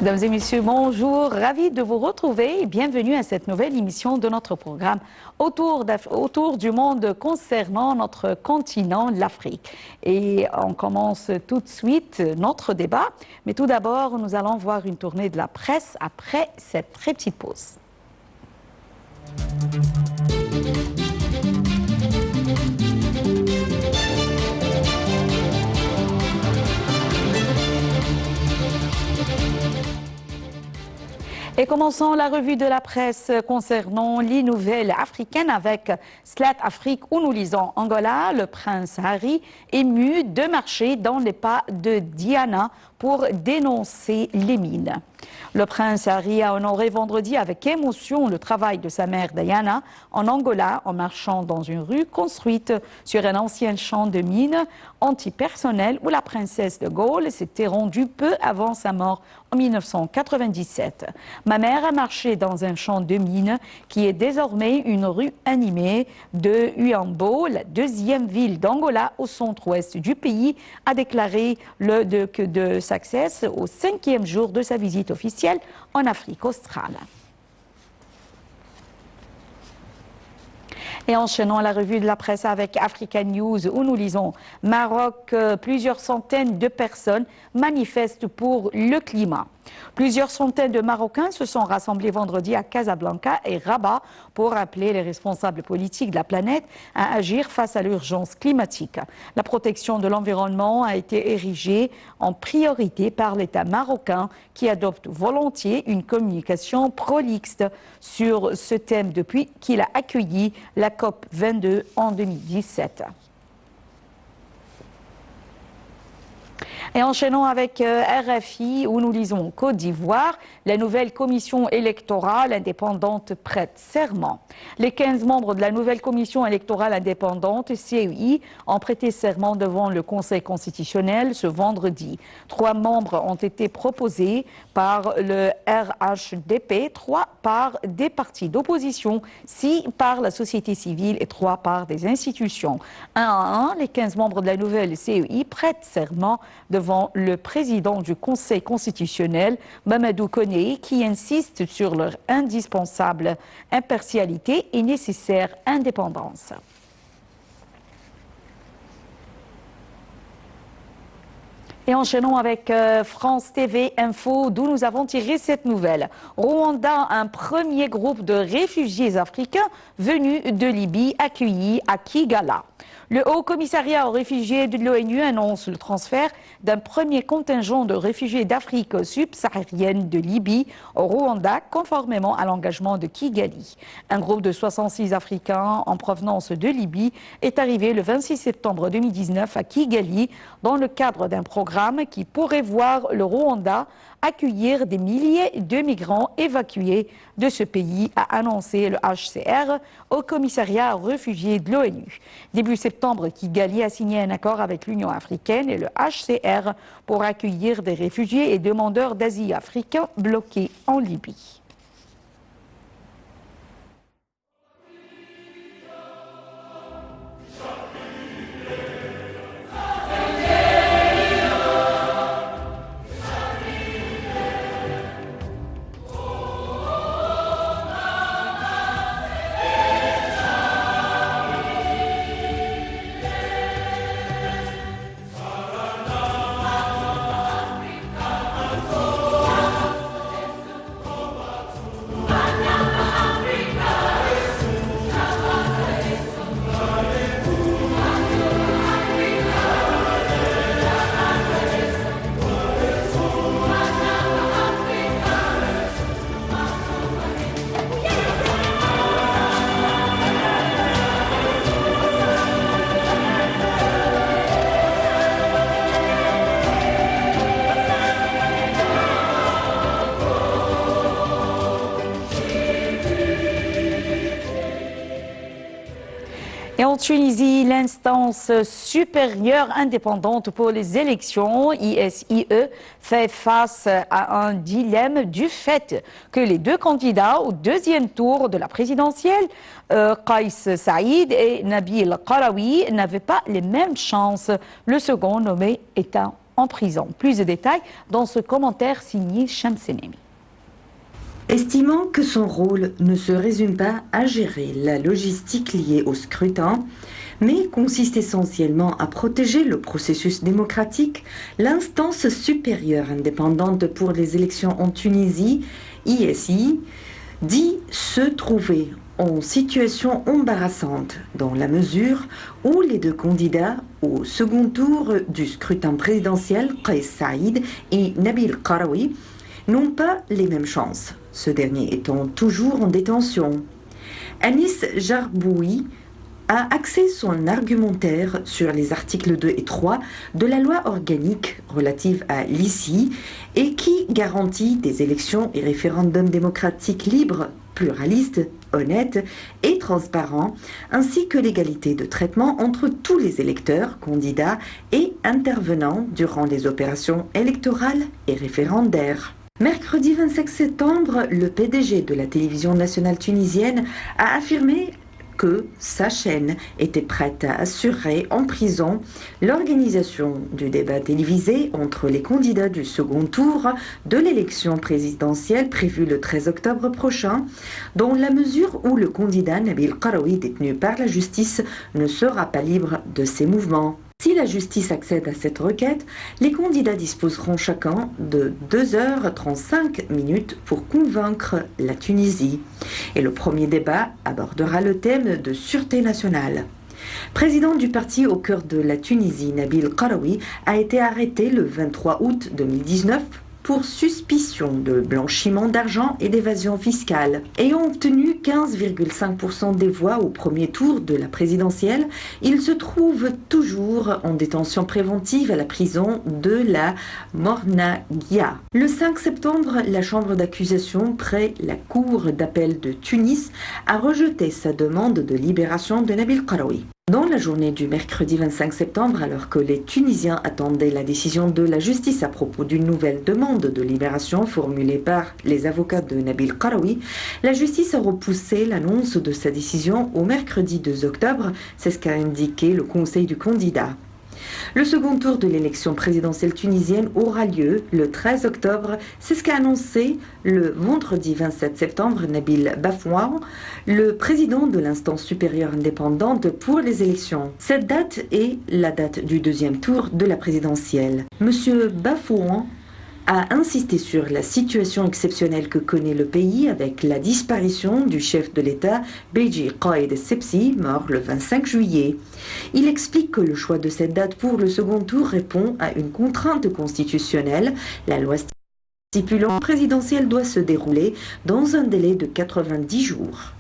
Mesdames et messieurs, bonjour. Ravi de vous retrouver et bienvenue à cette nouvelle émission de notre programme autour du monde concernant notre continent, l'Afrique. Et on commence tout de suite notre débat. Mais tout d'abord, nous allons voir une tournée de la presse après cette très petite pause. Et commençons la revue de la presse concernant les nouvelles africaines avec Slat Afrique où nous lisons Angola, le prince Harry ému de marcher dans les pas de Diana pour dénoncer les mines. Le prince Harry a honoré vendredi avec émotion le travail de sa mère Diana en Angola en marchant dans une rue construite sur un ancien champ de mines antipersonnel où la princesse de Galles s'était rendue peu avant sa mort en 1997. Ma mère a marché dans un champ de mines qui est désormais une rue animée de Huambo, la deuxième ville d'Angola au centre-ouest du pays, a déclaré le duc de Success au 5e jour de sa visite officielle en Afrique australe. Et enchaînons la revue de la presse avec Africa News où nous lisons Maroc, plusieurs centaines de personnes manifestent pour le climat. Plusieurs centaines de Marocains se sont rassemblés vendredi à Casablanca et Rabat pour appeler les responsables politiques de la planète à agir face à l'urgence climatique. La protection de l'environnement a été érigée en priorité par l'État marocain qui adopte volontiers une communication prolixe sur ce thème depuis qu'il a accueilli la COP 22 en 2017. Et enchaînons avec RFI où nous lisons Côte d'Ivoire, la nouvelle commission électorale indépendante prête serment. Les 15 membres de la nouvelle commission électorale indépendante, CEI, ont prêté serment devant le Conseil constitutionnel ce vendredi. 3 membres ont été proposés par le RHDP, 3 par des partis d'opposition, 6 par la société civile et 3 par des institutions. Un à un, les 15 membres de la nouvelle CEI prêtent serment devant le président du Conseil constitutionnel, Mamadou Koné, qui insiste sur leur indispensable impartialité et nécessaire indépendance. Et enchaînons avec France TV Info, d'où nous avons tiré cette nouvelle. Rwanda, un premier groupe de réfugiés africains venus de Libye accueillis à Kigali. Le Haut Commissariat aux réfugiés de l'ONU annonce le transfert d'un premier contingent de réfugiés d'Afrique subsaharienne de Libye au Rwanda, conformément à l'engagement de Kigali. Un groupe de 66 Africains en provenance de Libye est arrivé le 26 septembre 2019 à Kigali dans le cadre d'un programme qui pourrait voir le Rwanda accueillir des milliers de migrants évacués de ce pays, a annoncé le HCR au commissariat aux réfugiés de l'ONU. Début septembre, Kigali a signé un accord avec l'Union africaine et le HCR pour accueillir des réfugiés et demandeurs d'asile africains bloqués en Libye. Et en Tunisie, l'instance supérieure indépendante pour les élections, ISIE, fait face à un dilemme du fait que les deux candidats au deuxième tour de la présidentielle, Kais Saïd et Nabil Qarawi, n'avaient pas les mêmes chances, le second nommé étant en prison. Plus de détails dans ce commentaire signé Shamsenemi. Estimant que son rôle ne se résume pas à gérer la logistique liée au scrutin, mais consiste essentiellement à protéger le processus démocratique, l'instance supérieure indépendante pour les élections en Tunisie, ISI, dit se trouver en situation embarrassante dans la mesure où les deux candidats au second tour du scrutin présidentiel, Kais Saïd et Nabil Qarawi, n'ont pas les mêmes chances, ce dernier étant toujours en détention. Anis Jarboui a axé son argumentaire sur les articles 2 et 3 de la loi organique relative à l'ICI et qui garantit des élections et référendums démocratiques libres, pluralistes, honnêtes et transparents, ainsi que l'égalité de traitement entre tous les électeurs, candidats et intervenants durant les opérations électorales et référendaires. Mercredi 25 septembre, le PDG de la télévision nationale tunisienne a affirmé que sa chaîne était prête à assurer en prison l'organisation du débat télévisé entre les candidats du second tour de l'élection présidentielle prévue le 13 octobre prochain, dans la mesure où le candidat Nabil Qarawi, détenu par la justice, ne sera pas libre de ses mouvements. Si la justice accède à cette requête, les candidats disposeront chacun de 2h35 pour convaincre la Tunisie. Et le premier débat abordera le thème de sûreté nationale. Président du parti au cœur de la Tunisie, Nabil Qarawi a été arrêté le 23 août 2019 pour suspicion de blanchiment d'argent et d'évasion fiscale. Ayant obtenu 15,5% des voix au premier tour de la présidentielle, il se trouve toujours en détention préventive à la prison de la Mornaghia. Le 5 septembre, la chambre d'accusation près la cour d'appel de Tunis a rejeté sa demande de libération de Nabil Qarawi. Dans la journée du mercredi 25 septembre, alors que les Tunisiens attendaient la décision de la justice à propos d'une nouvelle demande de libération formulée par les avocats de Nabil Qarawi, la justice a repoussé l'annonce de sa décision au mercredi 2 octobre, c'est ce qu'a indiqué le conseil du candidat. Le second tour de l'élection présidentielle tunisienne aura lieu le 13 octobre, c'est ce qu'a annoncé le vendredi 27 septembre Nabil Bafouan, le président de l'instance supérieure indépendante pour les élections. Cette date est la date du deuxième tour de la présidentielle. Monsieur Bafouan a insisté sur la situation exceptionnelle que connaît le pays avec la disparition du chef de l'État, Beji Qaïd Essebsi, mort le 25 juillet. Il explique que le choix de cette date pour le second tour répond à une contrainte constitutionnelle. La loi stipulant que la présidentielle doit se dérouler dans un délai de 90 jours.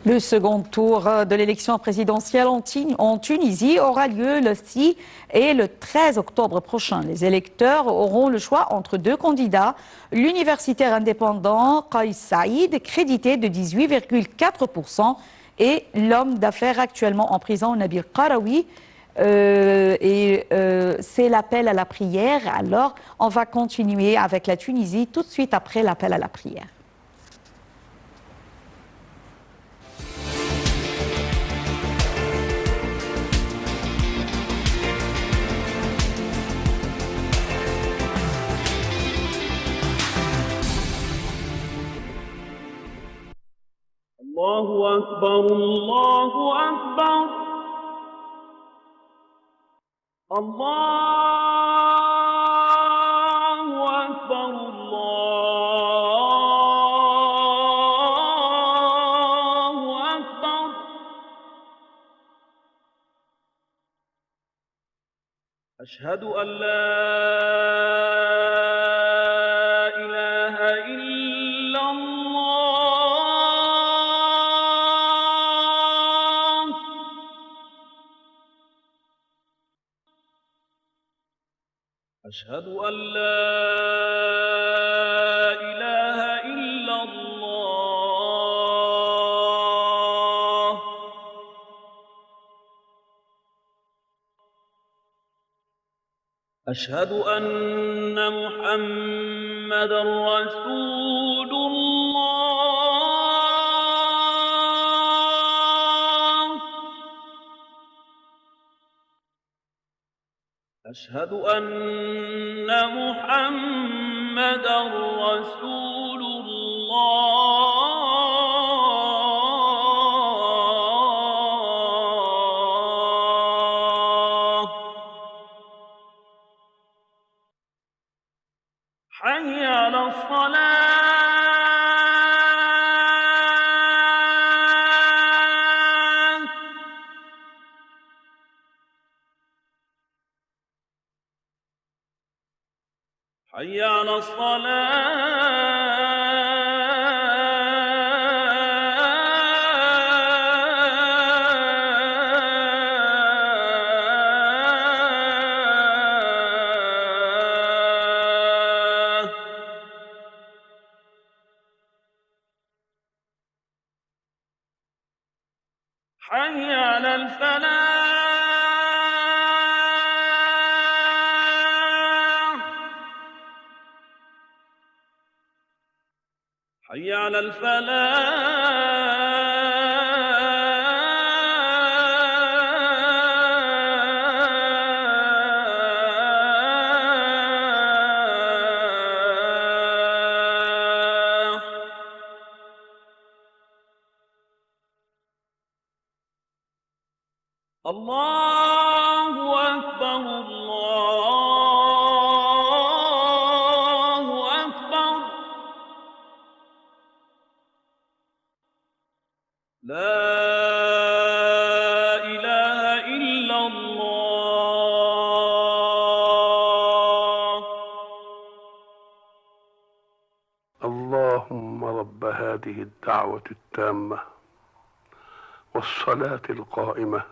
Le second tour de l'élection présidentielle en Tunisie aura lieu le 6 et le 13 octobre prochain. Les électeurs auront le choix entre deux candidats, l'universitaire indépendant Kais Saïd, crédité de 18,4%, et l'homme d'affaires actuellement en prison, Nabil Qarawi. C'est l'appel à la prière. Alors, on va continuer avec la Tunisie tout de suite après l'appel à la prière. الله أكبر الله أكبر الله أكبر الله أكبر أشهد أن لا إله إلا الله أشهد أن لا إله إلا الله أشهد أن محمدا رسول الله أشهد أن محمدا رسول الله حي على الصلاة حي على الصلاة حي على الفلاح حي على الفلاح الله أكبر الله أكبر لا إله إلا الله اللهم رب هذه الدعوة التامة والصلاة القائمة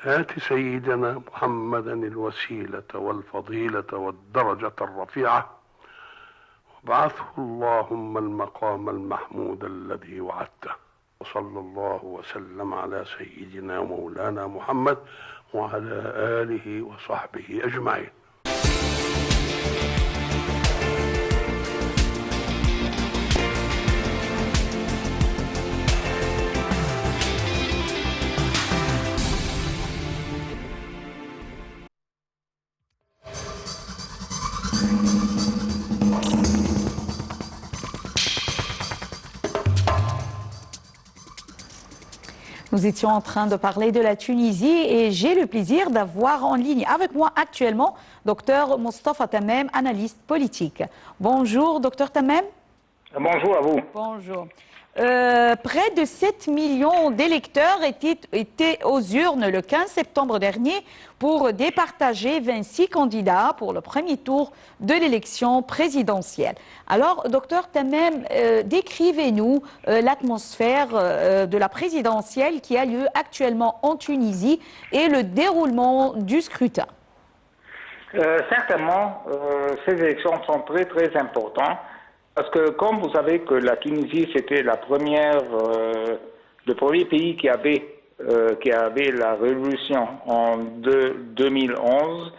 آت سيدنا محمدا الوسيلة والفضيلة والدرجة الرفيعة وابعثه اللهم المقام المحمود الذي وعدته وصلى الله وسلم على سيدنا مولانا محمد وعلى آله وصحبه أجمعين. Nous étions en train de parler de la Tunisie et j'ai le plaisir d'avoir en ligne avec moi actuellement Dr Mostafa Tamem, analyste politique. Bonjour Dr Tamem. Bonjour à vous. Bonjour. Près de 7 millions d'électeurs étaient aux urnes le 15 septembre dernier pour départager 26 candidats pour le premier tour de l'élection présidentielle. Alors, docteur Tamem, décrivez-nous l'atmosphère de la présidentielle qui a lieu actuellement en Tunisie et le déroulement du scrutin. Certainement, ces élections sont très très importantes. Parce que comme vous savez que la Tunisie, c'était le premier pays qui avait la révolution en 2011,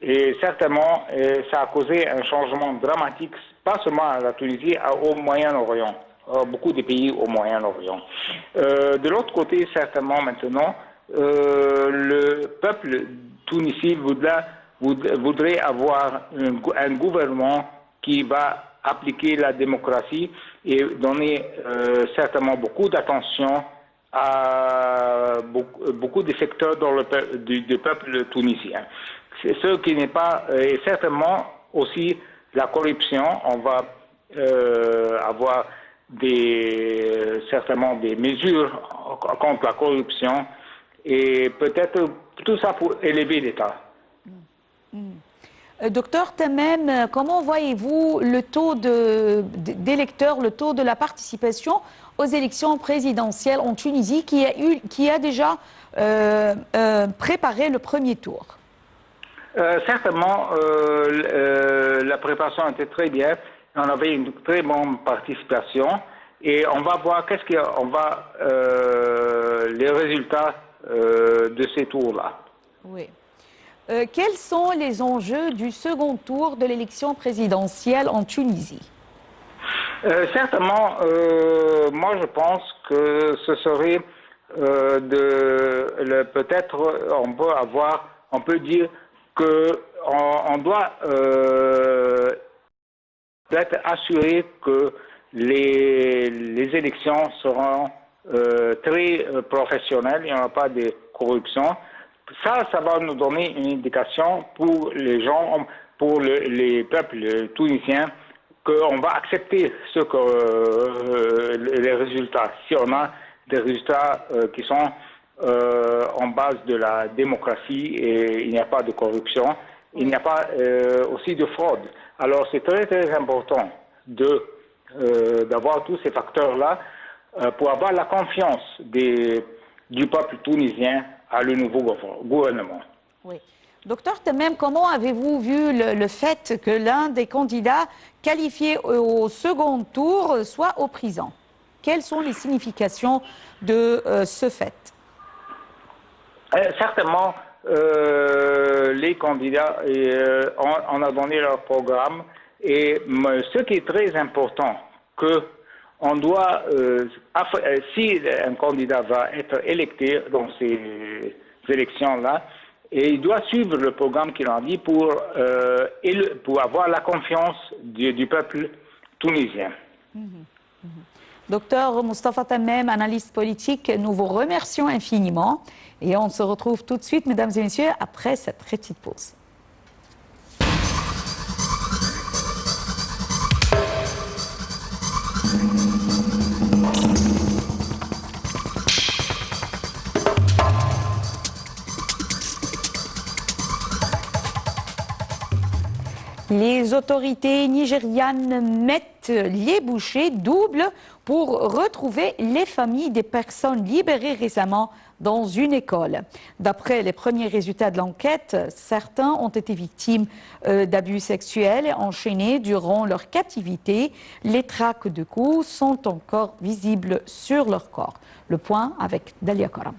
et certainement ça a causé un changement dramatique, pas seulement à la Tunisie, au Moyen-Orient, beaucoup de pays au Moyen-Orient. De l'autre côté, certainement maintenant, le peuple tunisien voudrait avoir un gouvernement qui va appliquer la démocratie et donner certainement beaucoup d'attention à beaucoup de secteurs du peuple tunisien. C'est ce qui n'est pas, et certainement aussi la corruption. On va avoir certainement des mesures contre la corruption et peut-être tout ça pour élever l'État. Docteur Tamem, comment voyez-vous le taux d'électeurs, le taux de la participation aux élections présidentielles en Tunisie qui a déjà préparé le premier tour? Certainement, la préparation était très bien. On avait une très bonne participation et on va voir les résultats de ces tours-là. Oui. Quels sont les enjeux du second tour de l'élection présidentielle en Tunisie? Certainement, moi je pense que ce serait peut-être on peut dire qu'on doit être assuré que les élections seront très professionnelles, il n'y aura pas de corruption. Ça va nous donner une indication pour les gens, pour les peuples tunisiens, qu'on va accepter les résultats. Si on a des résultats qui sont en base de la démocratie et il n'y a pas de corruption, il n'y a pas aussi de fraude. Alors c'est très très important d'avoir tous ces facteurs-là pour avoir la confiance du peuple tunisien à le nouveau gouvernement. Oui. Docteur Temem, comment avez-vous vu le fait que l'un des candidats qualifiés au second tour soit au prison? Quelles sont les significations de ce fait? Certainement, les candidats, on a donné leur programme et ce qui est très important, que on doit, si un candidat va être électé dans ces élections-là, et il doit suivre le programme qu'il a dit pour avoir la confiance du peuple tunisien. Docteur Moustapha Temem, analyste politique, nous vous remercions infiniment et on se retrouve tout de suite, mesdames et messieurs, après cette petite pause. Les autorités nigérianes mettent les bouchées doubles pour retrouver les familles des personnes libérées récemment dans une école. D'après les premiers résultats de l'enquête, certains ont été victimes d'abus sexuels enchaînés durant leur captivité. Les traces de coups sont encore visibles sur leur corps. Le point avec Dalia Karam.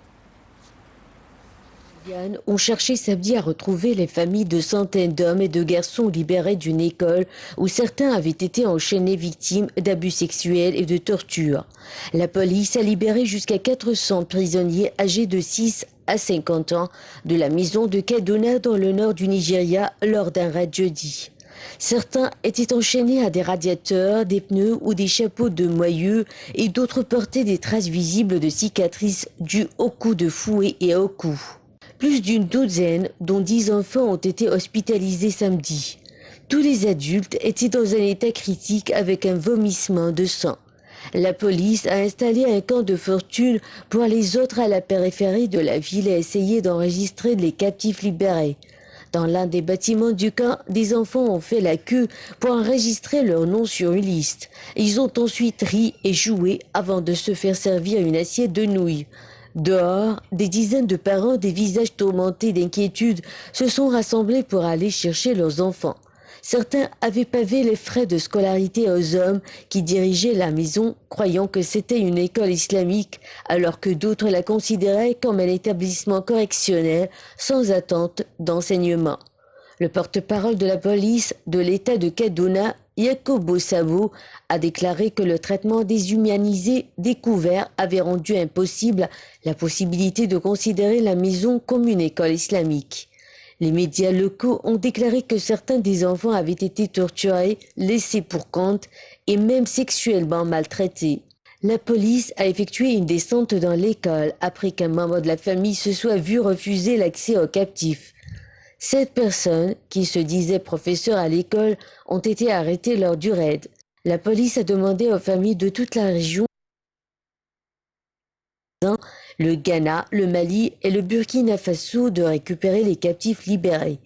Ont cherché samedi à retrouver les familles de centaines d'hommes et de garçons libérés d'une école où certains avaient été enchaînés victimes d'abus sexuels et de torture. La police a libéré jusqu'à 400 prisonniers âgés de 6 à 50 ans de la maison de Kaduna dans le nord du Nigeria lors d'un raid jeudi. Certains étaient enchaînés à des radiateurs, des pneus ou des chapeaux de moyeux et d'autres portaient des traces visibles de cicatrices dues aux coups de fouet et aux coups. Plus d'une douzaine, dont 10 enfants, ont été hospitalisés samedi. Tous les adultes étaient dans un état critique avec un vomissement de sang. La police a installé un camp de fortune pour les autres à la périphérie de la ville et a essayé d'enregistrer les captifs libérés. Dans l'un des bâtiments du camp, des enfants ont fait la queue pour enregistrer leur nom sur une liste. Ils ont ensuite ri et joué avant de se faire servir une assiette de nouilles. Dehors, des dizaines de parents, des visages tourmentés d'inquiétude, se sont rassemblés pour aller chercher leurs enfants. Certains avaient pavé les frais de scolarité aux hommes qui dirigeaient la maison, croyant que c'était une école islamique, alors que d'autres la considéraient comme un établissement correctionnel sans attente d'enseignement. Le porte-parole de la police de l'État de Kaduna, Yakubu Sabo, a déclaré que le traitement déshumanisé découvert avait rendu impossible la possibilité de considérer la maison comme une école islamique. Les médias locaux ont déclaré que certains des enfants avaient été torturés, laissés pour compte et même sexuellement maltraités. La police a effectué une descente dans l'école après qu'un membre de la famille se soit vu refuser l'accès aux captifs. 7 personnes, qui se disaient professeurs à l'école, ont été arrêtées lors du raid. La police a demandé aux familles de toute la région, le Ghana, le Mali et le Burkina Faso, de récupérer les captifs libérés.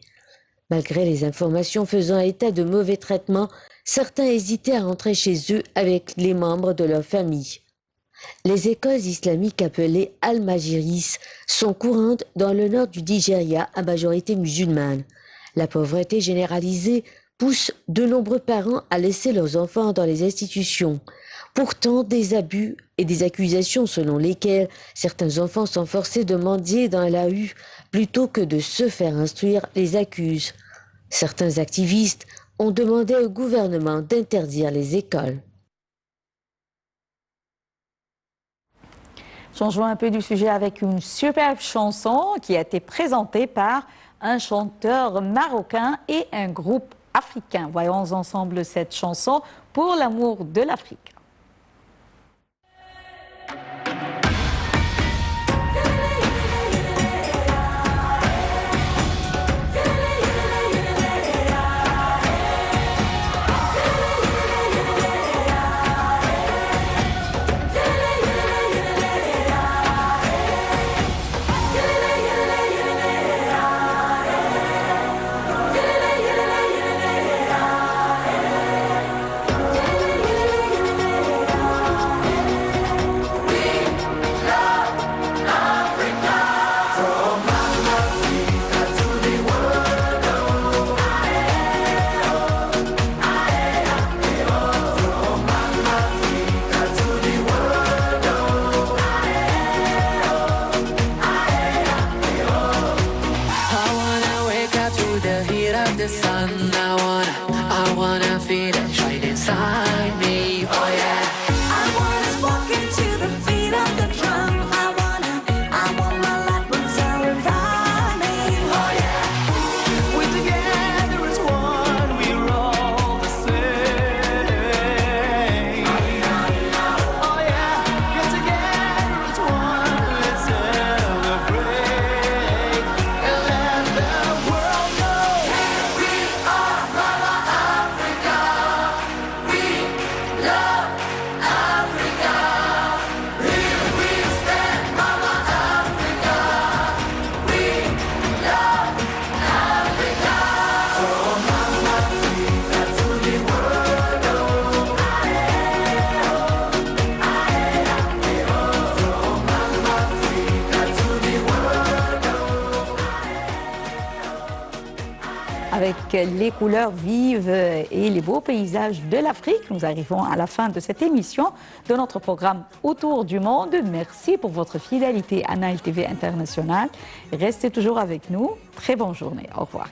Malgré les informations faisant état de mauvais traitements, certains hésitaient à rentrer chez eux avec les membres de leur famille. Les écoles islamiques appelées Al-Majiris sont courantes dans le nord du Nigeria à majorité musulmane. La pauvreté généralisée pousse de nombreux parents à laisser leurs enfants dans les institutions. Pourtant, des abus et des accusations selon lesquelles certains enfants sont forcés de mendier dans la rue plutôt que de se faire instruire les accusent. Certains activistes ont demandé au gouvernement d'interdire les écoles. Changeons un peu du sujet avec une superbe chanson qui a été présentée par un chanteur marocain et un groupe africain. Voyons ensemble cette chanson pour l'amour de l'Afrique. I wanna feel it right inside me. Oh yeah. I wanna walk into the beat of the drum. I want my life revolve around me. Oh yeah. We're together as one. We're all the same. Oh yeah. We're together as one. Let's celebrate and let the world know we are Mama Africa. We love Africa. Here we stand, Mama Africa. We love Africa. From Mama Africa to the world. From Mama Africa to the world. Avec les couleurs vives et les beaux paysages de l'Afrique, nous arrivons à la fin de cette émission de notre programme Autour du monde. Merci pour votre fidélité à Nile TV International. Restez toujours avec nous. Très bonne journée. Au revoir.